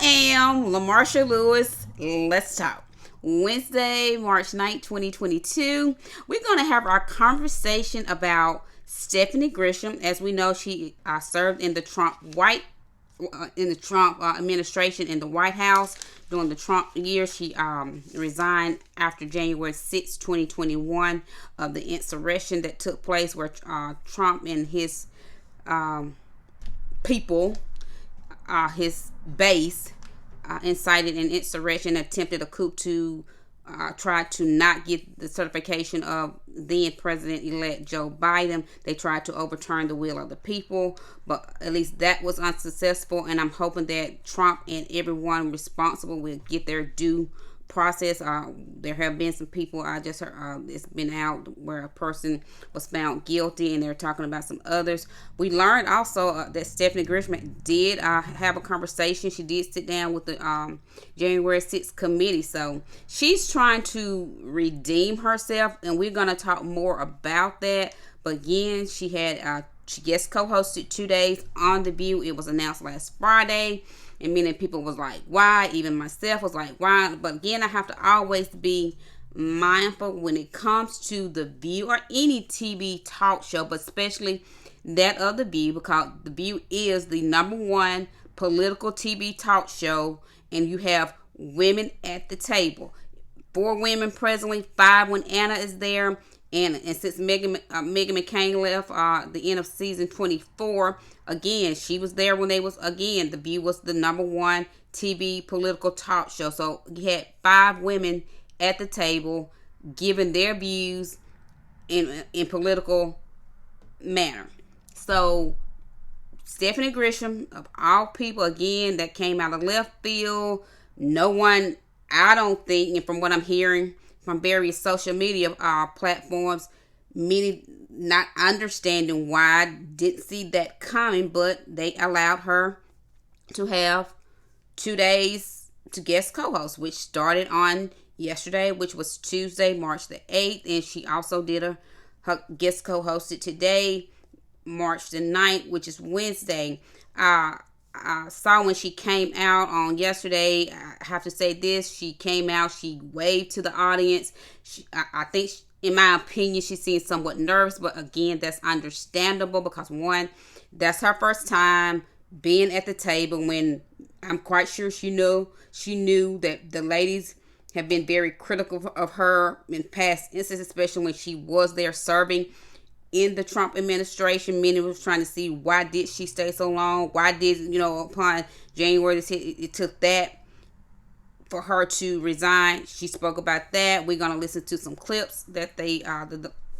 am LaMarsha Lewis. Let's talk. Wednesday, March 9th, 2022. We're going to have our conversation about Stephanie Grisham. As we know, she served in the Trump administration in the White House during the Trump years. She resigned after January 6, 2021, of the insurrection that took place where Trump and his people, his base, incited an insurrection, attempted a coup to try to not get the certification of then President-elect Joe Biden. They tried to overturn the will of the people, but at least that was unsuccessful, and I'm hoping that Trump and everyone responsible will get their due process. There have been some people, I just heard it's been out where a person was found guilty, and they're talking about some others. We learned also that Stephanie Grisham did have a conversation. She did sit down with the January 6th committee, so she's trying to redeem herself, and we're going to talk more about that. But again, she guest co-hosted 2 days on The View. It was announced last Friday, and many people was like, why? Even myself was like, why? But again, I have to always be mindful when it comes to The View or any TV talk show, but especially that of The View, because The View is the #1 political TV talk show, and you have women at the table. 4 women presently, 5 when Anna is there. And since Meghan McCain left the end of season 24, again, she was there when they was, again, The View was the #1 TV political talk show. So you had 5 women at the table giving their views in political manner. So Stephanie Grisham, of all people, again, that came out of left field. No one, I don't think, and from what I'm hearing from various social media platforms, many not understanding why, didn't see that coming, but they allowed her to have 2 days to guest co-host, which started on yesterday, which was Tuesday, March the 8th, and she also did her guest co-hosted today, March the 9th, which is Wednesday. I saw when she came out on yesterday, I have to say this, she came out, she waved to the audience. I think, in my opinion, she seemed somewhat nervous, but again, that's understandable because, one, that's her first time being at the table, when I'm quite sure she knew that the ladies have been very critical of her in past instances, especially when she was there serving in the Trump administration. Many was trying to see, why did she stay so long? Why did, upon January, it took that for her to resign. She spoke about that. We're going to listen to some clips that they,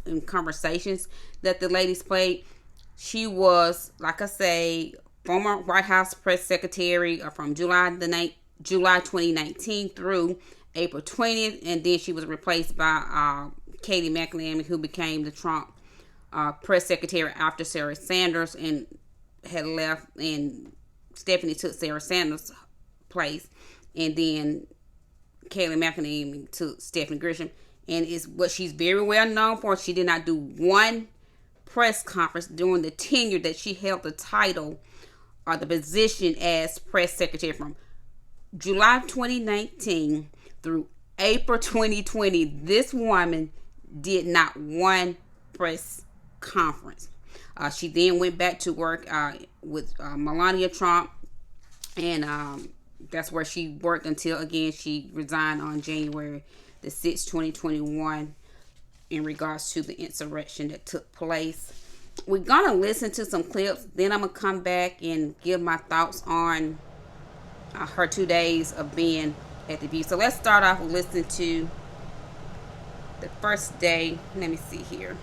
in conversations that the ladies played. She was, like I say, former White House press secretary from July 2019 through April 20th. And then she was replaced by Katie McEnany, who became the Trump press secretary after Sarah Sanders and had left, and Stephanie took Sarah Sanders' place, and then Kayleigh McEnany took Stephanie Grisham. And it's what she's very well known for. She did not do one press conference during the tenure that she held the title or the position as press secretary from July 2019 through April 2020. This woman did not one press conference. She then went back to work with Melania Trump, and that's where she worked until, again, she resigned on January the 6th, 2021, in regards to the insurrection that took place. We're going to listen to some clips, then I'm going to come back and give my thoughts on her 2 days of being at The View. So let's start off with listening to the first day. Let me see here.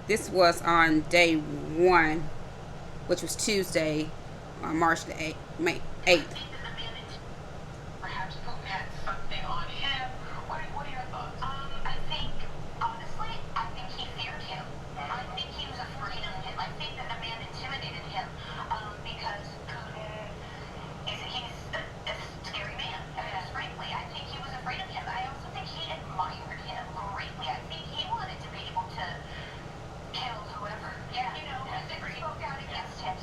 This was on day 1, which was Tuesday, March the 8th. Perhaps Putin had something on him. What are your thoughts? I think, honestly, I think he feared him. I think he was afraid of him. I think that the man intimidated him because Putin he's a scary man. I mean, frankly, I think he was afraid of him. I also think he admired him greatly. I think he wanted to be able to kill whoever. Yeah. He spoke out against him.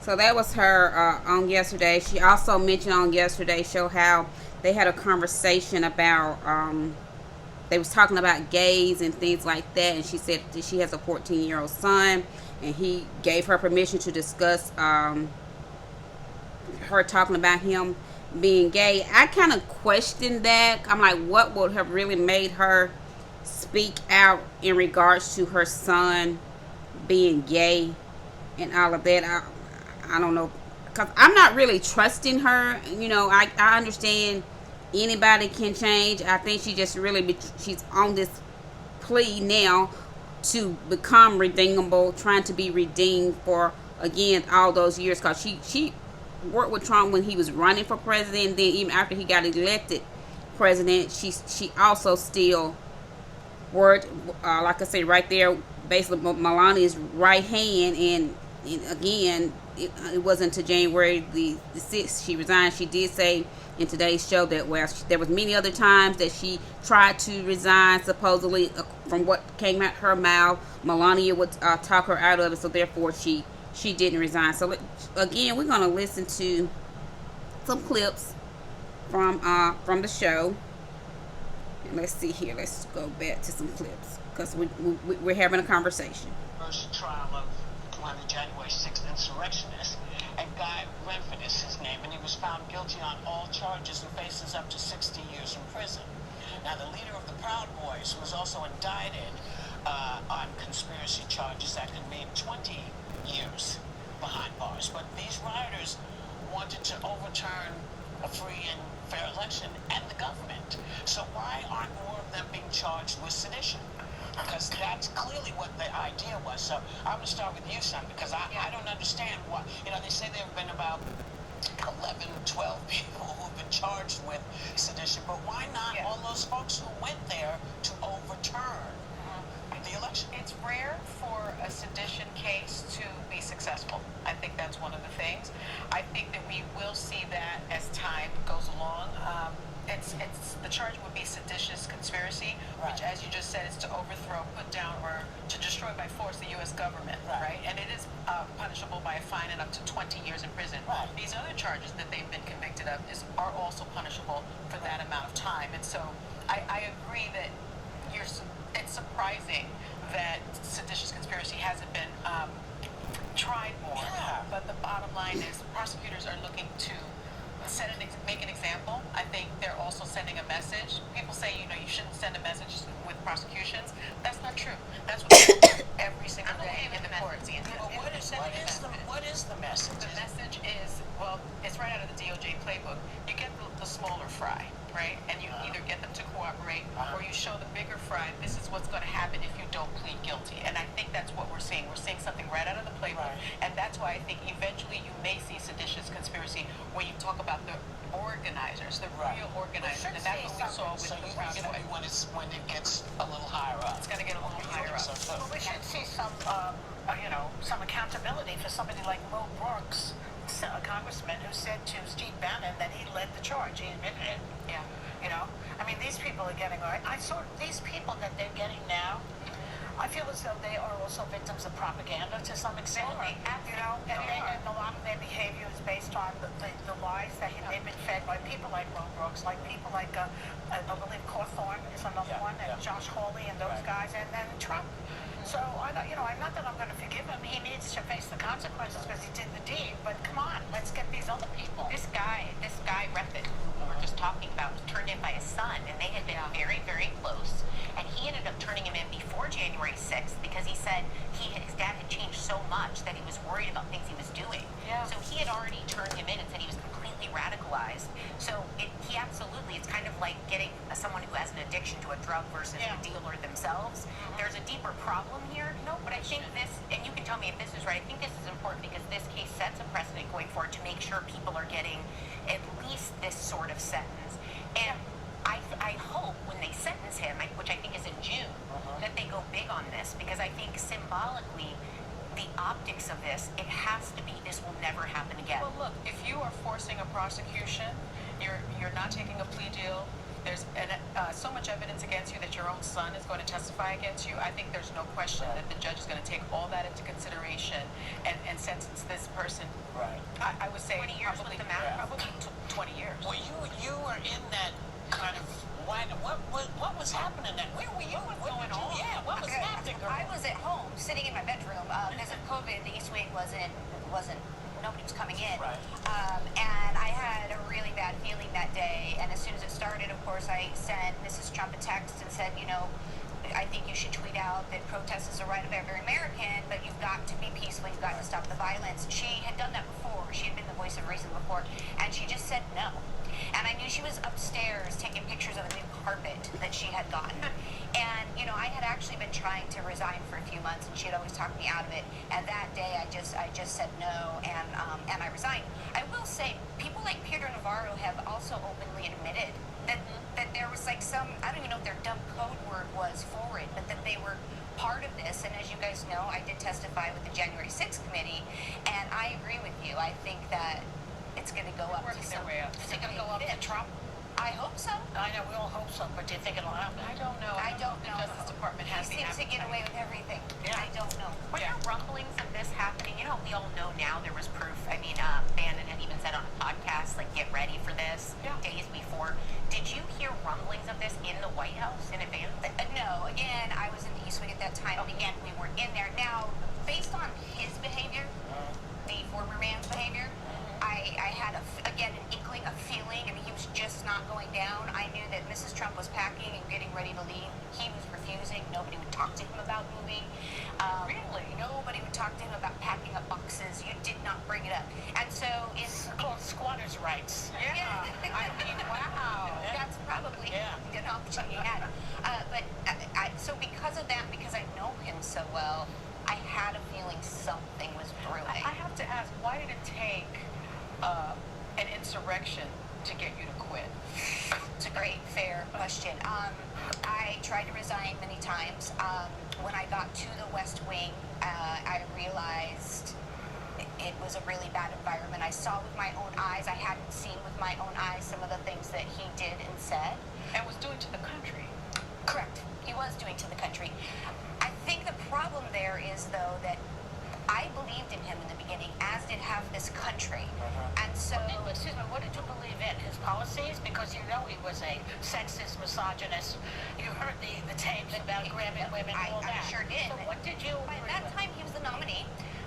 So that was her on yesterday. She also mentioned on yesterday's show how they had a conversation about they was talking about gays and things like that, and she said that she has a 14-year-old son, and he gave her permission to discuss her talking about him being gay. I kind of questioned that. I'm like, what would have really made her speak out in regards to her son being gay and all of that? I don't know, because I'm not really trusting her. I understand anybody can change. I think she just really she's on this plea now to become redeemable, trying to be redeemed for again all those years. Because she worked with Trump when he was running for president. Then even after he got elected president, she also still worked, like I say, right there, basically Melania's right hand. And again, it wasn't until January the 6th she resigned. She did say in today's show that there was many other times that she tried to resign. Supposedly, from what came out her mouth, Melania would talk her out of it. So therefore, she didn't resign. So again, we're gonna listen to some clips from the show. And let's see here. Let's go back to some clips because we're having a conversation. First trial of one of the January 6th insurrectionists, and Guy Renford is his name, and he was found guilty on all charges and faces up to 60 years in prison. Now, the leader of the Proud Boys was also indicted on conspiracy charges that could mean 20 years behind bars. But these rioters wanted to overturn a free and fair election and the government. So why aren't more of them being charged with sedition? Because that's clearly what the idea was. So I'm going to start with you, son, because I don't understand why. They say there have been about 11, 12 people who've been charged with sedition, but why not all those folks who went there to overturn the election? It's rare for a sedition case to be successful. I think that's one of the things. I think that we will see that as time goes along. The charge would be seditious conspiracy, which, as you just said, is to overthrow, put down, or to destroy by force the U.S. government, right? And it is punishable by a fine and up to 20 years in prison. These other charges that they've been convicted of are also punishable for that amount of time. And so I agree that it's surprising that seditious conspiracy hasn't been tried more. But the bottom line is prosecutors are looking to make an example. I think they're also sending a message. People say, you shouldn't send a message with prosecutions. That's not true. That's what they do every single day in the courts. What is the message? The message is, well, it's right out of the DOJ playbook. You get the smaller fry, right? And you either get them to cooperate or you show the bigger fry, this is what's going to happen if you don't plead guilty. And I think that's what we're seeing. We're seeing something right out of the playbook. And that's why I think eventually you may see seditious conspiracy when you talk about the organizers, the real organizers. And that's what we saw with the Proud Boys. When it gets a little higher up. It's going to get a little higher up. Well, we should see some accountability for somebody like Mo Brooks, a congressman who said to Steve Bannon that he led the charge. He admitted it. Yeah. These people are getting. I saw these people that they're getting now. I feel as though they are also victims of propaganda to some extent. And a lot of their behavior is based on the lies that they've been fed by people like Mo Brooks, like people like I believe Cawthorn is another one, and Josh Hawley and those guys, and then Trump. So not that I'm going to forgive him. He needs to face the consequences because he did the deed. But come on, let's get these other people. This guy, Refit, who we were just talking about, was turned in by his son, and they had been very, very close. And he ended up turning him in before January 6th because he said his dad had changed so much that he was worried about things he was doing. Yeah. So he had already turned him in and said he was completely radicalized. So it's kind of like getting someone who has an addiction to a drug versus a dealer themselves. There's a deeper problem here. No, but I think this, and you can tell me if this is right, I think this is important because this case sets a precedent going forward to make sure people are getting at least this sort of sentence. And I hope when they sentence him, which I think is in June, that they go big on this because I think symbolically the optics of this, it has to be, this will never happen again. Well, look, if you are forcing a prosecution, you're not taking a plea deal, there's so much evidence against you that your own son is going to testify against you, I think there's no question that the judge is going to take all that into consideration and sentence this person Right. I would say 20 years with probably, the Mac? probably 20 years. Well, you were in that kind of. What was happening then? Where were you? What going did you? on? Yeah, what was happening, girl? I was at home, sitting in my bedroom. Because of COVID, the East Wing wasn't, nobody was coming in. Right. And I had a really bad feeling that day. And as soon as it started, of course, I sent Mrs. Trump a text and said, I think you should tweet out that protest is the right of every American, but you've got to be peaceful. You've got to stop the violence. She had done that before. She had been the voice of reason before, and she just said no. And I knew she was upstairs taking pictures of a new carpet that she had gotten. And I had actually been trying to resign for a few months, and she had always talked me out of it. And that day, I just said no, and I resigned. I will say, people like Peter Navarro have also openly admitted that there was like some, I don't even know if their dumb code word was for it, but that they were part of this. And as you guys know, I did testify with the January 6th committee, and I agree with you. I think that it's going to go up to Working some. their way up. Is it going to go up to Trump? I hope so. I know, we all hope so, but do you think it'll happen? I don't know. I don't know. The Justice Department has He the seems to get away with everything. Yeah. I don't know. Were there rumblings of this happening? We all know now there was proof. Bannon had even said on a podcast, like, get ready for this days before. Did you hear rumblings of this in the White House in advance? No, again, I was in the East Wing at that time, and again, we were in there. Now, based on his behavior, the former man's behavior, I had, an inkling, a feeling, and he was just not going down. I knew that Mrs. Trump was packing and getting ready to leave. He was refusing. Nobody would talk to him about moving. Really? Nobody would talk to him about packing up boxes. You did not bring it up. And so It's called squatters' rights. Yeah. I mean, wow. That's probably an option he had. So because of that, because I know him so well, I had a feeling something was brewing. I have to ask, why did it take an insurrection to get you to quit? It's a great, fair question. I tried to resign many times. When I got to the West Wing, I realized it was a really bad environment. I saw with my own eyes. I hadn't seen with my own eyes some of the things that he did and said. And was doing to the country. Correct. He was doing to the country. I think the problem there is, though, that I believed in him in the beginning, as did half this country. And so... Excuse me, what did you believe in? His policies? Because he was a sexist, misogynist. You heard the tapes about grabbing women and all that. I sure did. So what did you By agree that with? time, he was the nominee.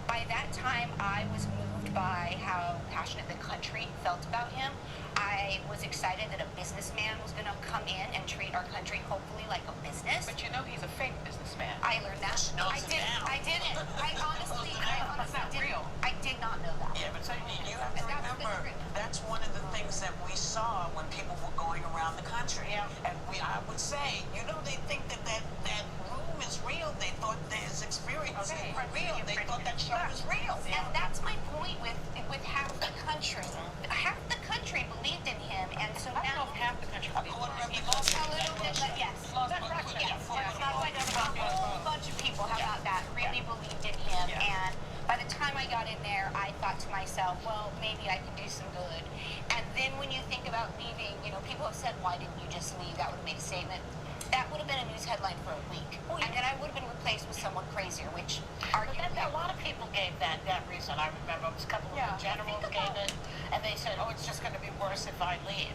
By that time, I was moved by how passionate the country felt about him. I was excited that a businessman was going to come in and treat our country, hopefully, like a business. But he's a fake businessman. I learned that. knows I it didn't. now. I didn't. I honestly That's not didn't. real. I did not know that. Yeah, but you have to And that's the remember, truth. that's one of the things that we saw when people were going around the country. Yeah. And I would say, they think that room is real. They thought that his experience is real. They thought that show was real. And that's my point with half the country. Half the country believed in him, and so I don't know now... if half the country A quarter of the A country. little bit, but yes. Yes. It's not like a whole bunch of people, how about that, really believed in him. Yeah. And by the time I got in there, I thought to myself, well, maybe I can do some good. And then when you think about leaving, people have said, why didn't you just leave? That would have made a statement. That would have been a news headline for a week. And then I would have been replaced with someone crazier, which But then a lot of people gave that reason. I remember it was a couple of the generals gave it, and they said, oh, it's just going to be worse if I leave.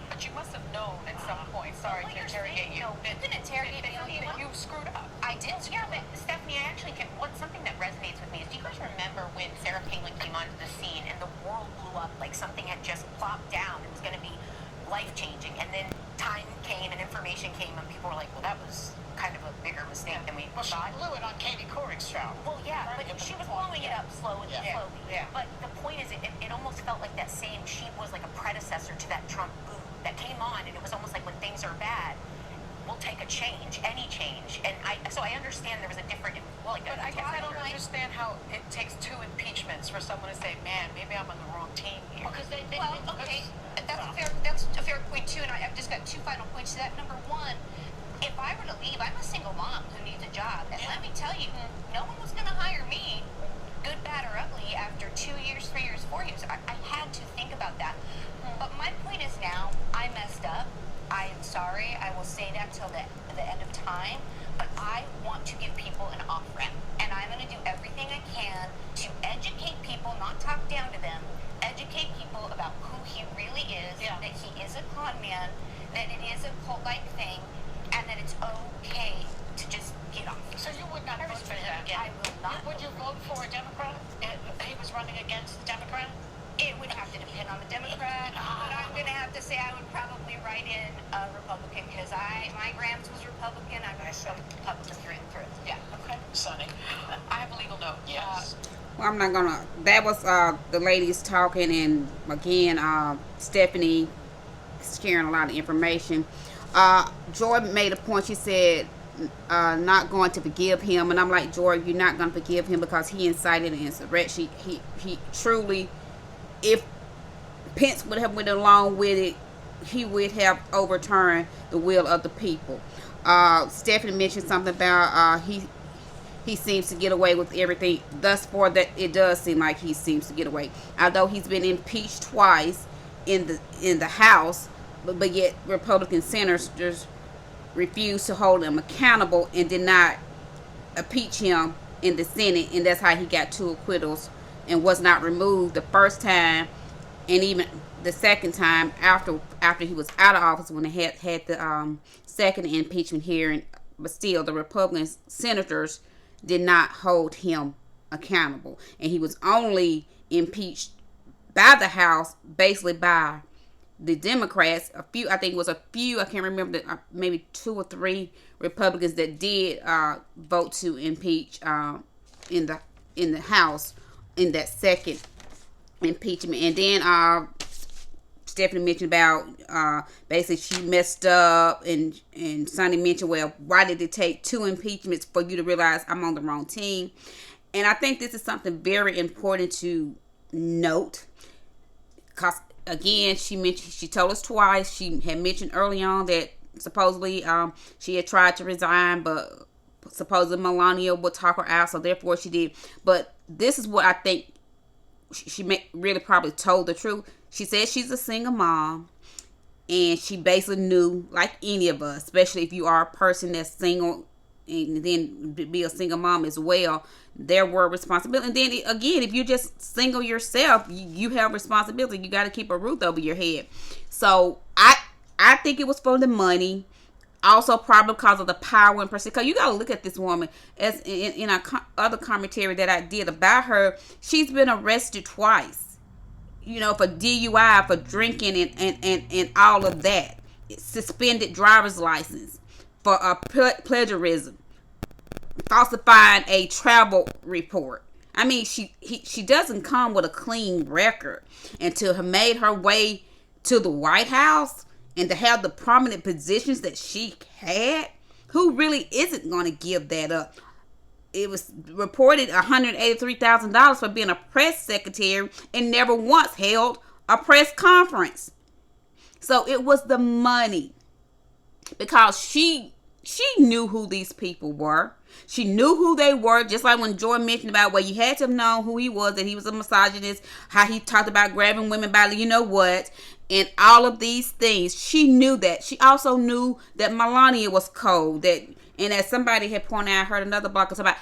But you must have known at some point, sorry to interrogate you, you can interrogate me all you that want. you screwed up. I did. Yeah, but Stephanie, I actually something that resonates with me is, do you guys remember when Sarah Palin came onto the scene and the world blew up, like something had just plopped down and was going to be life-changing, and then time came and information came and people were like, well, that was kind of a bigger mistake than we Well, she thought. blew it on Katie Couric's show. Well, yeah, but she was blowing it up slowly. Yeah. But the point is, it almost felt like that she was like a predecessor to that Trump boom that came on, and it was almost like when things are bad, we'll take a change, any change. And so I understand there was a different, But I guess I don't temperature. understand how it takes 2 impeachments for someone to say, man, maybe I'm on the wrong team here. Because they Well, okay, that's a fair point too, and I've just got 2 final points to that. Number one, if I were to leave, I'm a single mom who needs a job, and let me tell you, no one was going to hire me, good, bad, or ugly, after 2 years, 3 years, 4 years. I had to think about that. But my point is now, I messed up. I am sorry. I will say that till the end of time. But I want to give people an off-ramp, and I'm going to do everything I can to educate people, not talk down to them. man, that it is a cult-like thing, and that it's okay to just get off. So you would not vote for him again? I will not. Would you vote for a Democrat if he was running against a Democrat? It would have to depend on the Democrat, but I'm going to have to say I would probably write in a Republican because my Grams was Republican. I'm going to vote Republican through and through. Yeah. Okay. Sonny? I have a legal note. Yes. Well, I'm not gonna. That was the ladies talking, and again, Stephanie sharing a lot of information. Joy made a point. She said, not going to forgive him, and I'm like, Joy, you're not gonna forgive him because he incited an insurrection. He truly, if Pence would have went along with it, he would have overturned the will of the people. Stephanie mentioned something about he seems to get away with everything thus far. That it does seem like he seems to get away, although he's been impeached twice in the House, but yet Republican senators just refused to hold him accountable and did not impeach him in the Senate, and that's how he got 2 acquittals and was not removed the first time, and even the second time after he was out of office when they had the second impeachment hearing. But still, the Republican senators did not hold him accountable, and he was only impeached by the House, basically by the Democrats. I think it was a few, I can't remember, maybe 2 or 3 Republicans that did vote to impeach in the House in that second impeachment. And then Stephanie mentioned about basically she messed up, and Sonny mentioned, well, why did it take 2 impeachments for you to realize I'm on the wrong team? And I think this is something very important to note, because again, she told us twice. She had mentioned early on that supposedly she had tried to resign, but supposedly Melania would talk her out, so therefore she did. But this is what I think she really probably told the truth. She said she's a single mom, and she basically knew, like any of us, especially if you are a person that's single and then be a single mom as well, there were responsibilities. And then again, if you're just single yourself, you have responsibility. You got to keep a roof over your head. So I think it was for the money. Also, probably because of the power and prestige. Because you got to look at this woman, as in other commentary that I did about her. She's been arrested twice, for DUI, for drinking and all of that. Suspended driver's license for plagiarism, falsifying a travel report. I mean, she doesn't come with a clean record, and to have made her way to the White House and to have the prominent positions that she had, who really isn't going to give that up? It was reported $183,000 for being a press secretary and never once held a press conference. So it was the money, because she knew who these people were. She knew who they were, just like when Joy mentioned about, well, you had to have known who he was, that he was a misogynist, how he talked about grabbing women by the and all of these things. She knew that. She also knew that Melania was cold. And as somebody had pointed out, I heard another blog about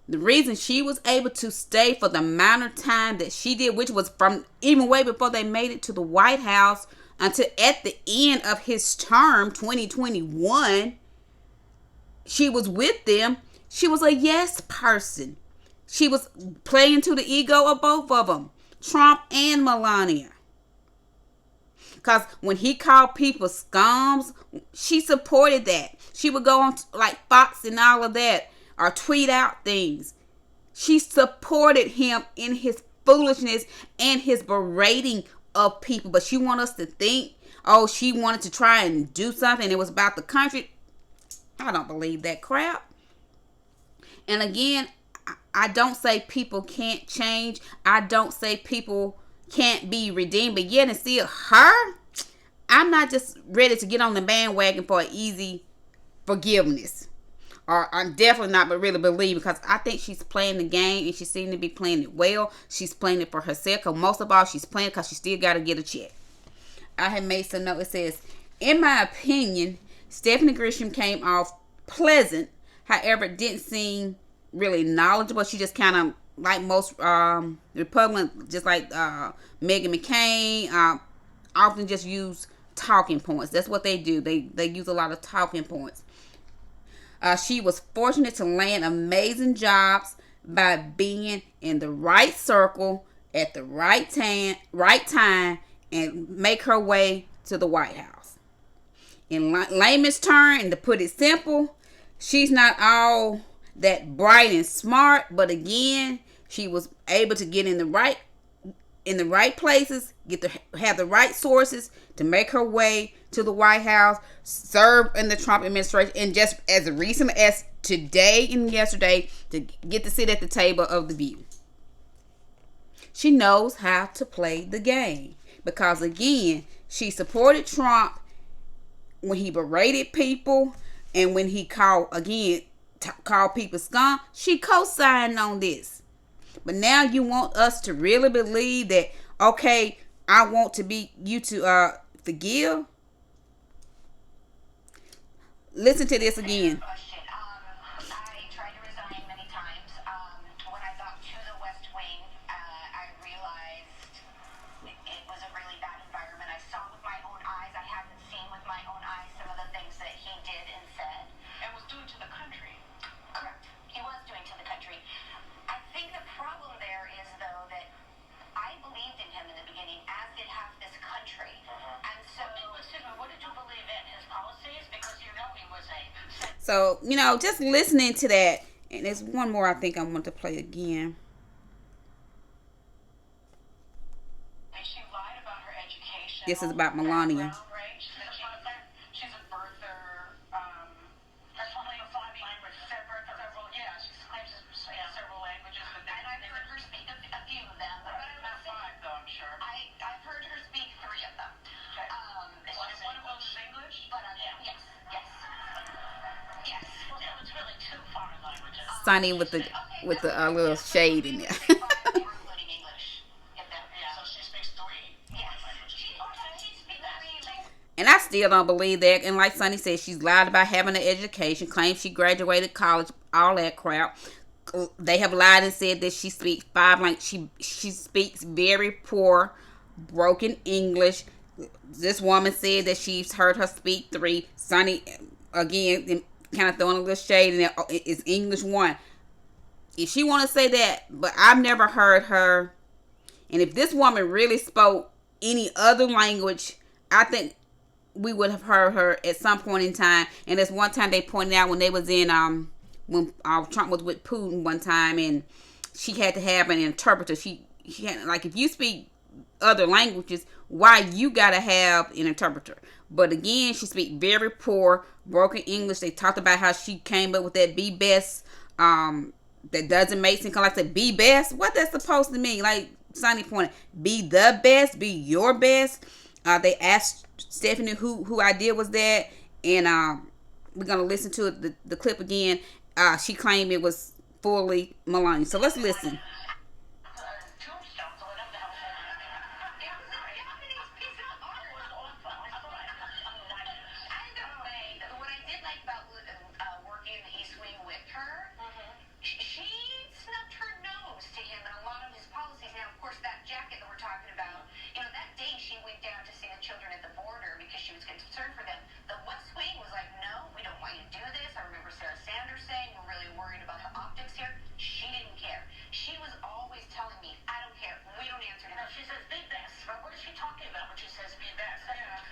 the reason she was able to stay for the amount of time that she did, which was from even way before they made it to the White House until at the end of his term, 2021, she was with them. She was a yes person. She was playing to the ego of both of them, Trump and Melania. Because when he called people scums, she supported that. She would go on like Fox and all of that, or tweet out things. She supported him in his foolishness and his berating of people. But she wanted us to think, oh, she wanted to try and do something. It was about the country. I don't believe that crap. And again, I don't say people can't change. I don't say people can't be redeemed. But yet and still, her, I'm not just ready to get on the bandwagon for an easy forgiveness. Or I'm definitely not, but really believe, because I think she's playing the game, and she seems to be playing it well. She's playing it for herself, because most of all, she's playing because she still got to get a check. I had made some note. It says, in my opinion, Stephanie Grisham came off pleasant. However, it didn't seem really knowledgeable. She just kind of, like most Republicans, just like Meghan McCain, often just use talking points. That's what they do. They use a lot of talking points. She was fortunate to land amazing jobs by being in the right circle at the right time, and make her way to the White House. In layman's term, and to put it simple, she's not all that bright and smart, but again, she was able to get in the right places, get to have the right sources to make her way to the White House, serve in the Trump administration, and just as recently as today and yesterday, to get to sit at the table of the View. She knows how to play the game because, again, she supported Trump when he berated people and when he called people scum. She co-signed on this. But now you want us to really believe that, okay, I want to be you to forgive? Listen to this again. Question. I tried to resign many times. When I got to the West Wing, I realized it was a really bad environment. I saw with my own eyes. I haven't seen with my own eyes some of the things that he did and said. And was doing to the country. Correct. He was doing to the country. I think the problem there is, though, that I believed in him in the beginning, as did half this country. And so, What did you believe in? His policies? Because you know he was a... So, just listening to that, and there's one more I think I want to play again. And she lied about her education. This is about Melania. Right? She's a birther. That's only a five language. Several, yeah, she claims to speak several languages, but and I've heard her speak a few of them. But I not would say, five, though, I'm sure. I've heard her speak three of them. Okay. It's One just- of those is English? But yes. Well, so it's really two foreign languages. Sunny with the little shade in there. Including English. So she speaks three Yes. languages. She speaks three languages. And I still don't believe that. And like Sunny said, she's lied about having an education, claims she graduated college, all that crap. They have lied and said that she speaks five languages. She speaks very poor, broken English. This woman said that she's heard her speak three. Sunny, again, kind of throwing a little shade in there. It's English one. If she want to say that, but I've never heard her. And if this woman really spoke any other language, I think we would have heard her at some point in time. And there's one time they pointed out when they was in when Trump was with Putin one time, and she had to have an interpreter. She had, like, if you speak other languages, why you gotta have an interpreter? But again, she speak very poor, broken English. They talked about how she came up with that be best. That doesn't make sense. Like I said, be best. What that's supposed to mean? Like Sonny pointed, be the best, be your best. They asked Stephanie who idea was that, and we're gonna listen to the clip again. She claimed it was fully Melania. So let's listen. Tombstones or whatever the hell. It was a Japanese piece of art. It was awful. I saw it. I don't like it. Either way, what I did like about working in the East Wing with her, she snubbed her nose to him and a lot of his policies. Now, of course, that jacket that we're talking about, that day she went down to see the children at the border because she was concerned for them. The West Wing was like, no, we don't want you to do this. I remember Sarah Sanders saying, we're really worried about the optics here. She didn't care. She was always telling me, I don't care. We don't answer to No, them. she says be best. But what is she talking about when she says be best?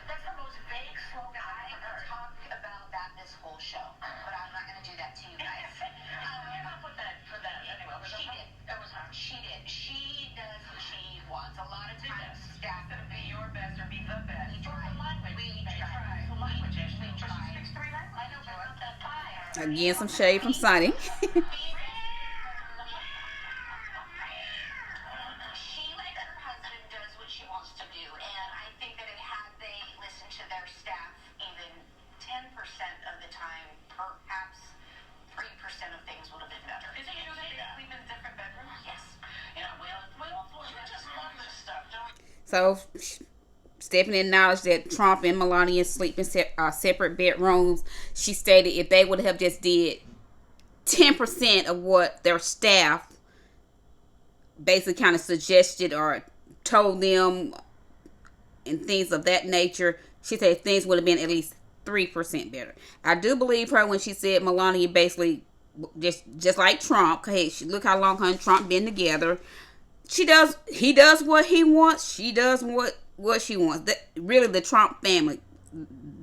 That's the most vague slogan I I've ever heard. talk about that this whole show, but I'm not going to do that to you guys. Who came up with that for that anyway? Was She it did. It was her. She did. She does what she wants. A lot of times, staff Instead of be your best or be the best. For her language. We They try. For languages. We But she try. speaks three languages. I know, but not that fire. Again, some shade from Sonny. She, like her husband, does what she wants to do, and I think that had they listened to their staff even 10% of the time, perhaps 3% of things would have been better. Isn't it usually they sleep in different bedrooms? Yes. We all just love this stuff, don't we? So Stephanie acknowledged that Trump and Melania sleep in separate bedrooms. She stated if they would have just did 10% of what their staff basically kind of suggested or told them and things of that nature, she said things would have been at least 3% better. I do believe her when she said Melania basically just like Trump. Hey, look how long her and Trump been together. He does what he wants. She does what she wants. That really the Trump family.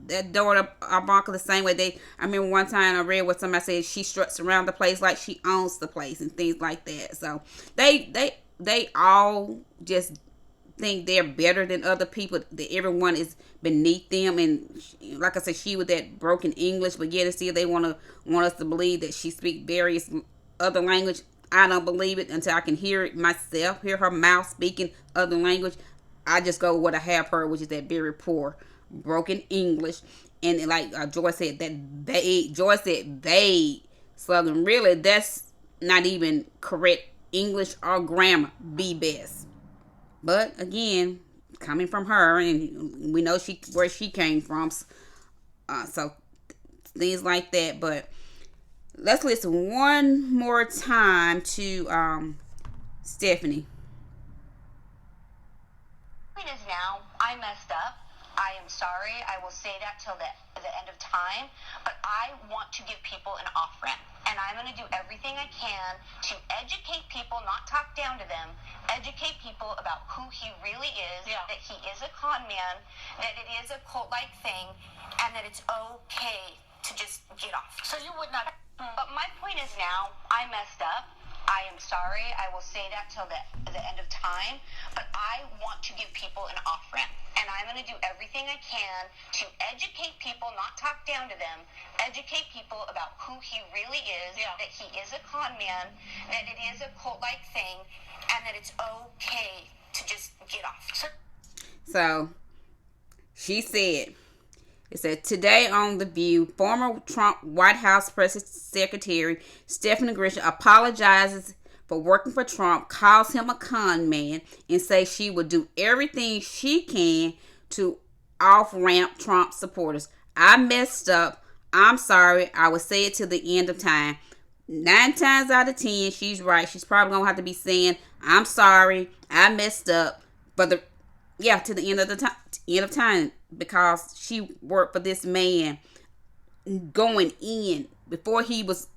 That daughter Ivanka the same way. I remember one time I read what somebody said, she struts around the place like she owns the place and things like that. So they all just think they're better than other people. That everyone is beneath them. And like I said, she with that broken English, but yet and still they want us to believe that she speaks various other language. I don't believe it until I can hear it myself, hear her mouth speaking other language. I just go with what I have heard, which is that very poor broken English. And like Joy said, they Southern. Really, that's not even correct English or grammar. Be best. But again, coming from her, and we know where she came from, so things like that. But let's listen one more time to Stephanie. Point is now, I messed up. I am sorry. I will say that till the end of time. But I want to give people an off ramp. And I'm going to do everything I can to educate people, not talk down to them, educate people about who he really is, that he is a con man, that it is a cult-like thing, and that it's okay to just get off. So you would not... But my point is now, I messed up. I am sorry. I will say that till the end of time. But I want to give people an off ramp. And I'm going to do everything I can to educate people, not talk down to them, educate people about who he really is, that he is a con man, that it is a cult-like thing, and that it's okay to just get off. So she said, it said, today on The View, former Trump White House Press Secretary Stephanie Grisham apologizes for working for Trump, calls him a con man, and says she will do everything she can to off-ramp Trump supporters. I messed up. I'm sorry. I will say it till the end of time. 9 times out of 10, she's right. She's probably going to have to be saying, I'm sorry. I messed up. But to the end of time, because she worked for this man going in before he was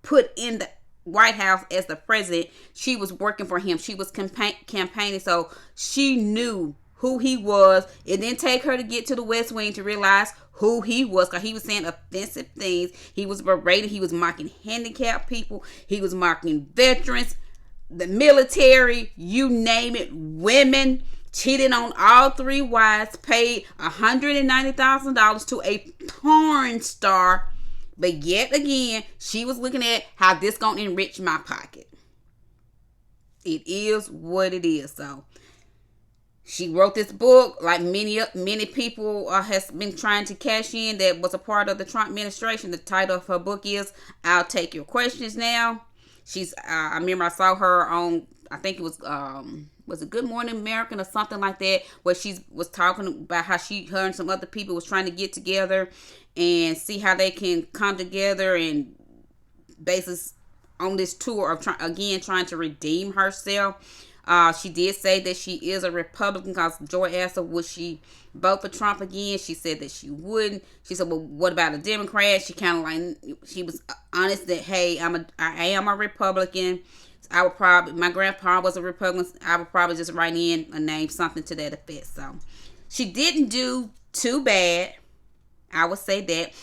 put in the White House as the president. She was working for him. She was campaigning, so she knew who he was. It didn't take her to get to the West Wing to realize who he was, because he was saying offensive things. He was berating. He was mocking handicapped people. He was mocking veterans, the military, you name it, women. Cheated on all 3 wives, paid $190,000 to a porn star. But yet again, she was looking at how this gonna enrich my pocket. It is what it is. So she wrote this book, like many people has been trying to cash in that was a part of the Trump administration. The title of her book is "I'll Take Your Questions Now." I remember I saw her on, I think it was it Good Morning American or something like that, where she was talking about how her and some other people was trying to get together and see how they can come together and basis on this tour of trying to redeem herself. She did say that she is a Republican, because Joy asked her would she vote for Trump again. She said that she wouldn't. She said, well, what about a Democrat? She kind of she was honest that, hey, I am a Republican. I would probably, my grandpa was a Republican. I would probably just write in a name, something to that effect. So she didn't do too bad, I would say that.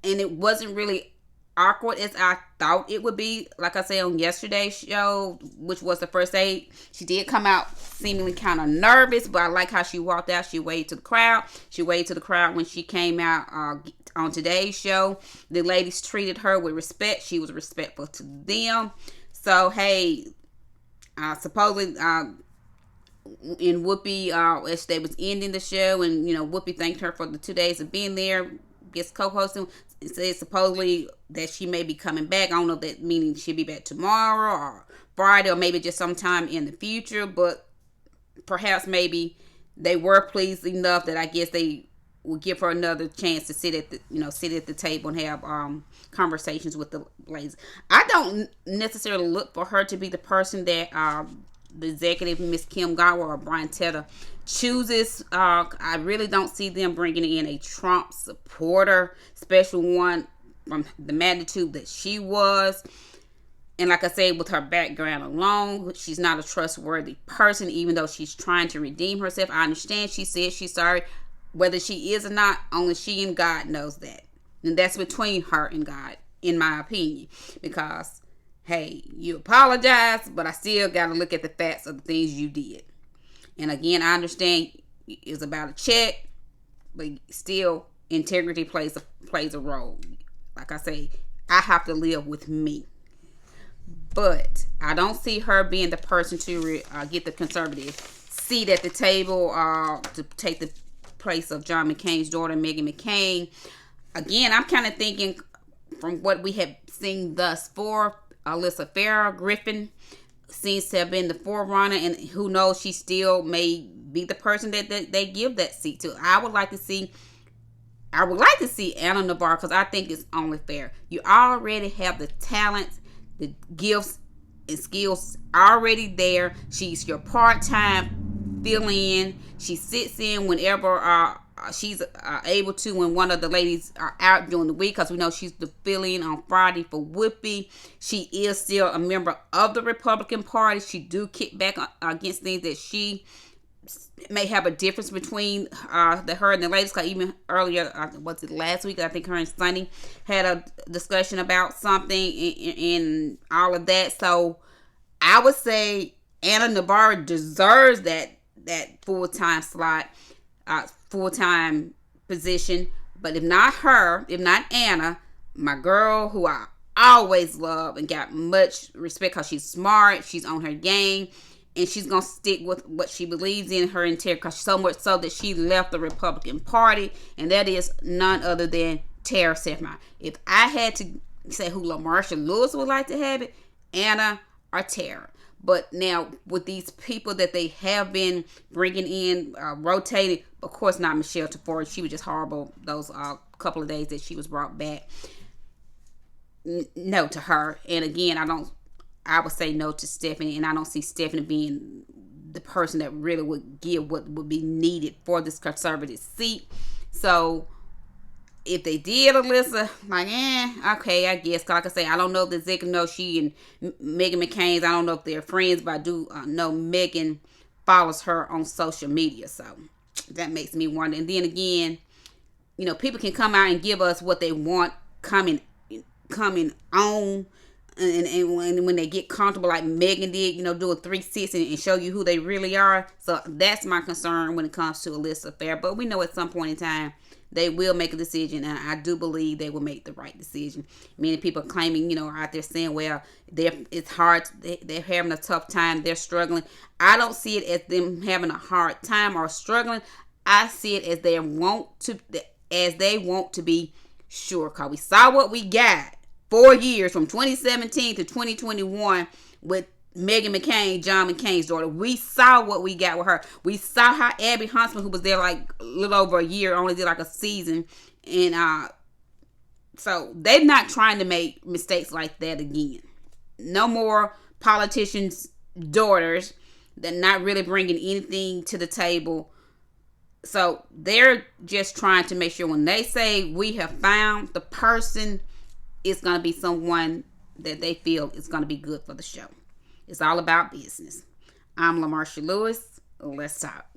And it wasn't really awkward as I thought it would be. Like I said on yesterday's show, which was the first day, she did come out seemingly kind of nervous, but I like how she walked out. She waved to the crowd. She waved to the crowd when she came out on today's show. The ladies treated her with respect. She was respectful to them. So, hey, supposedly, in Whoopi, as they was ending the show, and, Whoopi thanked her for the 2 days of being there, guest co-hosting, and said supposedly that she may be coming back. I don't know if that meaning she'll be back tomorrow or Friday, or maybe just sometime in the future, but perhaps maybe they were pleased enough that I guess they will give her another chance to sit at the table and have conversations with the ladies. I don't necessarily look for her to be the person that the executive, Miss Kim Garwa or Brian Tedder, chooses. I really don't see them bringing in a Trump supporter, special one from the magnitude that she was. And like I said, with her background alone, she's not a trustworthy person, even though she's trying to redeem herself. I understand she said she's sorry. Whether she is or not, only she and God knows that. And that's between her and God, in my opinion. Because, hey, you apologize, but I still got to look at the facts of the things you did. And again, I understand it's about a check, but still, integrity plays a role. Like I say, I have to live with me. But I don't see her being the person to get the conservative seat at the table to take the place of John McCain's daughter, Meghan McCain. Again, I'm kind of thinking from what we have seen thus far, Alyssa Farah Griffin seems to have been the forerunner, and who knows, she still may be the person that they give that seat to. I would like to see Anna Navarro, because I think it's only fair. You already have the talents, the gifts and skills already there. She's your part-time fill-in. She sits in whenever she's able to, when one of the ladies are out during the week, because we know she's the fill-in on Friday for Whoopi. She is still a member of the Republican Party. She do kick back against things that she may have a difference between her and the ladies. Because even earlier, was it last week, I think her and Sunny had a discussion about something in all of that. So I would say Anna Navarro deserves that full-time slot, full-time position. But if not her, if not Anna, my girl, who I always love and got much respect because she's smart, she's on her game, and she's going to stick with what she believes in, her integrity, because so much so that she left the Republican Party, and that is none other than Tara Sefton. If I had to say who LaMarsha Lewis would like to have it, Anna or Tara. But now, with these people that they have been bringing in, rotating, of course not Michelle Tafori. She was just horrible those couple of days that she was brought back. No to her. And again, I would say no to Stephanie, and I don't see Stephanie being the person that really would give what would be needed for this conservative seat. So if they did Alyssa, like, okay, I guess. Like I say, I don't know if the executive knows she and Meghan McCain's. I don't know if they're friends, but I do know Meghan follows her on social media. So that makes me wonder. And then again, people can come out and give us what they want coming on. And when they get comfortable, like Megan did, do a 360 and show you who they really are. So that's my concern when it comes to Alyssa Fair. But we know at some point in time they will make a decision, and I do believe they will make the right decision. Many people claiming, are out there saying, well, it's hard. They're having a tough time. They're struggling. I don't see it as them having a hard time or struggling. I see it as they want to be sure. Because we saw what we got 4 years from 2017 to 2021 with Meghan McCain, John McCain's daughter. We saw what we got with her. We saw how Abby Huntsman, who was there like a little over a year, only did like a season. And so they're not trying to make mistakes like that again. No more politicians' daughters that not really bringing anything to the table. So they're just trying to make sure when they say we have found the person, it's going to be someone that they feel is going to be good for the show. It's all about business. I'm LaMarsha Lewis. Let's talk.